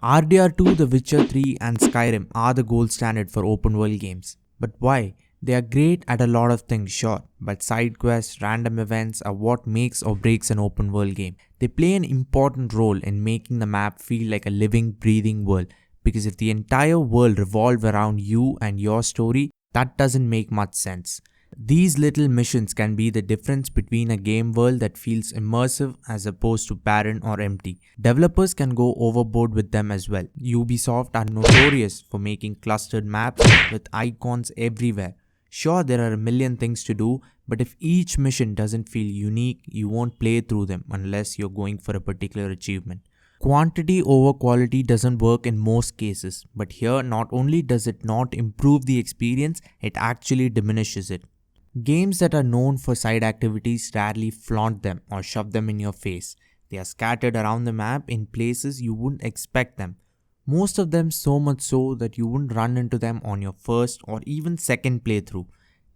RDR2, The Witcher 3 and Skyrim are the gold standard for open world games. But why? They are great at a lot of things, sure, but side quests, random events are what makes or breaks an open world game. They play an important role in making the map feel like a living, breathing world, because if the entire world revolved around you and your story, that doesn't make much sense. These little missions can be the difference between a game world that feels immersive as opposed to barren or empty. Developers can go overboard with them as well. Ubisoft are notorious for making clustered maps with icons everywhere. Sure, there are a million things to do, but if each mission doesn't feel unique, you won't play through them unless you're going for a particular achievement. Quantity over quality doesn't work in most cases, but here not only does it not improve the experience, it actually diminishes it. Games that are known for side activities rarely flaunt them or shove them in your face. They are scattered around the map in places you wouldn't expect them. Most of them so much so that you wouldn't run into them on your first or even second playthrough.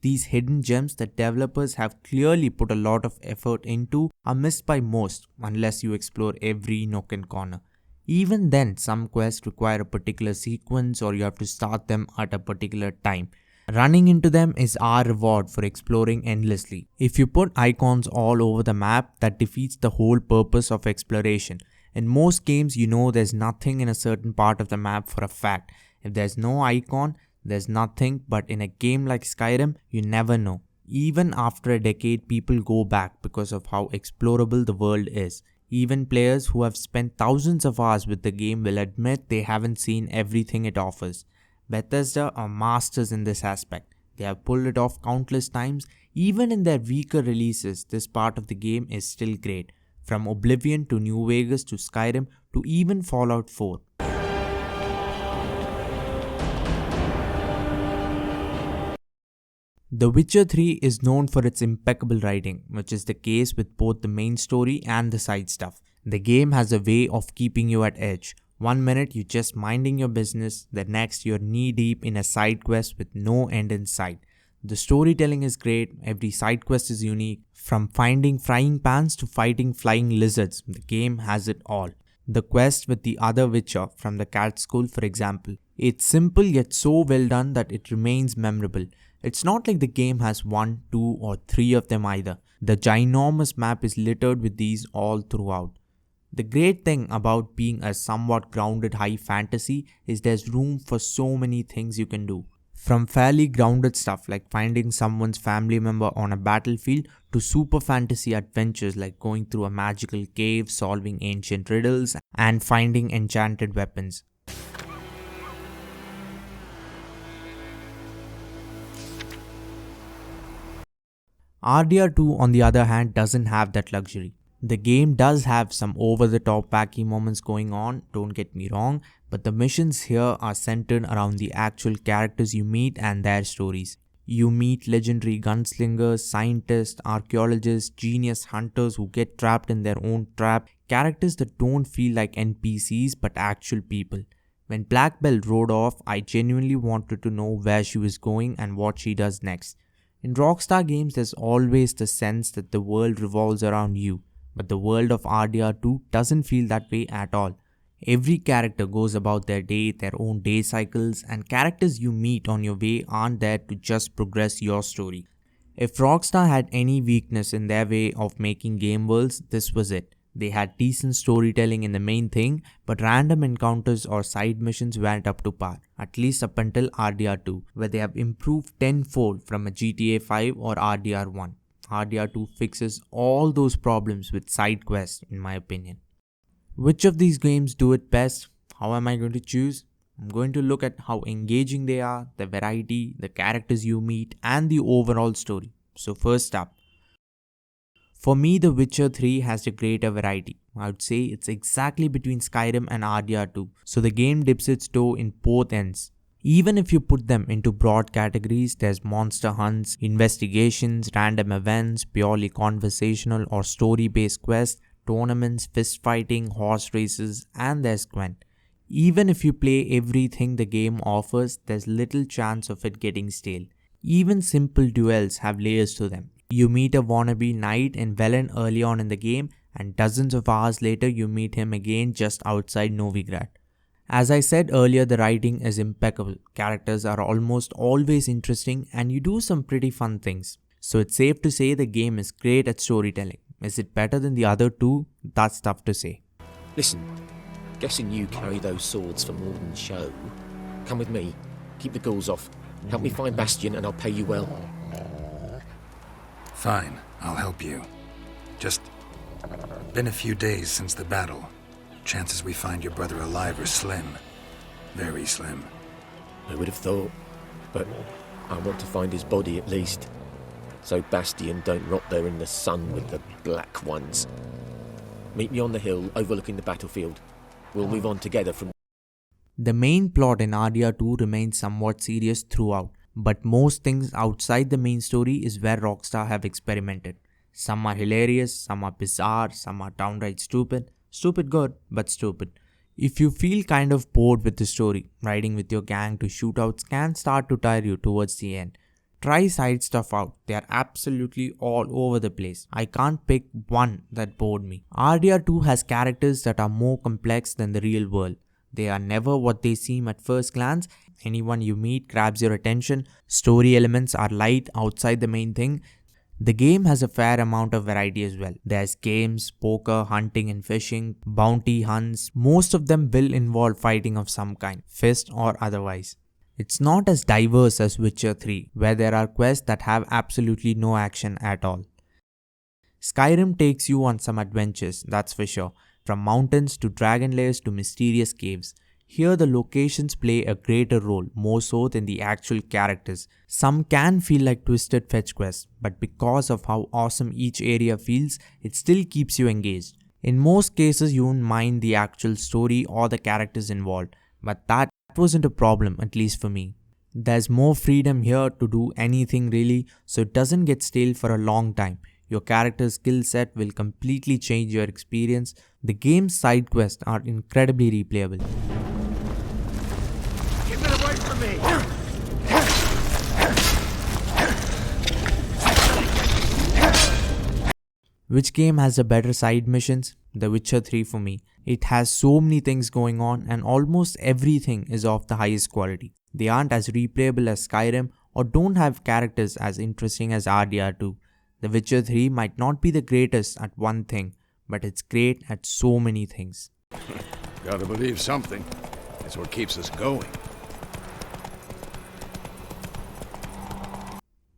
These hidden gems that developers have clearly put a lot of effort into are missed by most unless you explore every nook and corner. Even then, some quests require a particular sequence or you have to start them at a particular time. Running into them is our reward for exploring endlessly. If you put icons all over the map, that defeats the whole purpose of exploration. In most games, you know there's nothing in a certain part of the map for a fact. If there's no icon, there's nothing, but in a game like Skyrim, you never know. Even after a decade, people go back because of how explorable the world is. Even players who have spent thousands of hours with the game will admit they haven't seen everything it offers. Bethesda are masters in this aspect. They have pulled it off countless times. Even in their weaker releases, this part of the game is still great. From Oblivion to New Vegas to Skyrim to even Fallout 4. The Witcher 3 is known for its impeccable writing, which is the case with both the main story and the side stuff. The game has a way of keeping you at edge. One minute you're just minding your business, the next you're knee deep in a side quest with no end in sight. The storytelling is great, every side quest is unique. From finding frying pans to fighting flying lizards, the game has it all. The quest with the other Witcher from the cat school, for example. It's simple yet so well done that it remains memorable. It's not like the game has 1, 2 or 3 of them either. The ginormous map is littered with these all throughout. The great thing about being a somewhat grounded high fantasy is there's room for so many things you can do. From fairly grounded stuff like finding someone's family member on a battlefield to super fantasy adventures like going through a magical cave, solving ancient riddles, and finding enchanted weapons. RDR2 on the other hand doesn't have that luxury. The game does have some over-the-top wacky moments going on, don't get me wrong, but the missions here are centered around the actual characters you meet and their stories. You meet legendary gunslingers, scientists, archaeologists, genius hunters who get trapped in their own trap, characters that don't feel like NPCs but actual people. When Black Belle rode off, I genuinely wanted to know where she was going and what she does next. In Rockstar games, there's always the sense that the world revolves around you. But the world of RDR2 doesn't feel that way at all. Every character goes about their day, their own day cycles, and characters you meet on your way aren't there to just progress your story. If Rockstar had any weakness in their way of making game worlds, this was it. They had decent storytelling in the main thing, but random encounters or side missions weren't up to par, at least up until RDR2, where they have improved tenfold from a GTA 5 or RDR1. RDR2 fixes all those problems with side quests, in my opinion. Which of these games do it best? How am I going to choose? I'm going to look at how engaging they are, the variety, the characters you meet, and the overall story. So first up, for me The Witcher 3 has a greater variety. I would say it's exactly between Skyrim and RDR2, so the game dips its toe in both ends. Even if you put them into broad categories, there's monster hunts, investigations, random events, purely conversational or story-based quests, tournaments, fist fighting, horse races, and there's Gwent. Even if you play everything the game offers, there's little chance of it getting stale. Even simple duels have layers to them. You meet a wannabe knight in Velen early on in the game, and dozens of hours later you meet him again just outside Novigrad. As I said earlier, the writing is impeccable. Characters are almost always interesting and you do some pretty fun things. So it's safe to say the game is great at storytelling. Is it better than the other two? That's tough to say. Listen, guessing you carry those swords for more than show. Come with me. Keep the ghouls off. Help me find Bastion and I'll pay you well. Fine, I'll help you. Just been a few days since the battle. Chances we find your brother alive are slim. Very slim. I would have thought, but I want to find his body at least. So Bastion don't rot there in the sun with the black ones. Meet me on the hill overlooking the battlefield. We'll move on together from... The main plot in RDR2 remains somewhat serious throughout, but most things outside the main story is where Rockstar have experimented. Some are hilarious, some are bizarre, some are downright stupid. Stupid good, but stupid. If you feel kind of bored with the story, riding with your gang to shootouts can start to tire you towards the end. Try side stuff out, they are absolutely all over the place. I can't pick one that bored me. RDR2 has characters that are more complex than the real world. They are never what they seem at first glance. Anyone you meet grabs your attention. Story elements are light outside the main thing. The game has a fair amount of variety as well. There's games, poker, hunting and fishing, bounty hunts. Most of them will involve fighting of some kind, fist or otherwise. It's not as diverse as Witcher 3, where there are quests that have absolutely no action at all. Skyrim takes you on some adventures, that's for sure. From mountains to dragon lairs to mysterious caves. Here the locations play a greater role, more so than the actual characters. Some can feel like twisted fetch quests, but because of how awesome each area feels, it still keeps you engaged. In most cases you won't mind the actual story or the characters involved, but that wasn't a problem, at least for me. There's more freedom here to do anything really, so it doesn't get stale for a long time. Your character's skill set will completely change your experience. The game's side quests are incredibly replayable. Keep it away from me! Which game has the better side missions? The Witcher 3 for me. It has so many things going on and almost everything is of the highest quality. They aren't as replayable as Skyrim or don't have characters as interesting as RDR2. The Witcher 3 might not be the greatest at one thing, but it's great at so many things. Gotta believe something. It's what keeps us going.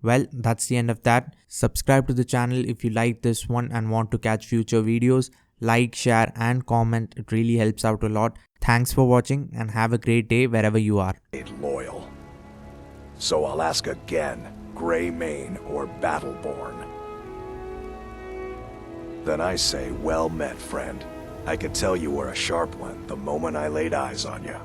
Well, that's the end of that. Subscribe to the channel if you like this one and want to catch future videos. Like, share and comment. It really helps out a lot. Thanks for watching and have a great day wherever you are. Loyal. So I'll ask again, Greymane or Battleborn? Then I say, well met, friend. I could tell you were a sharp one the moment I laid eyes on you.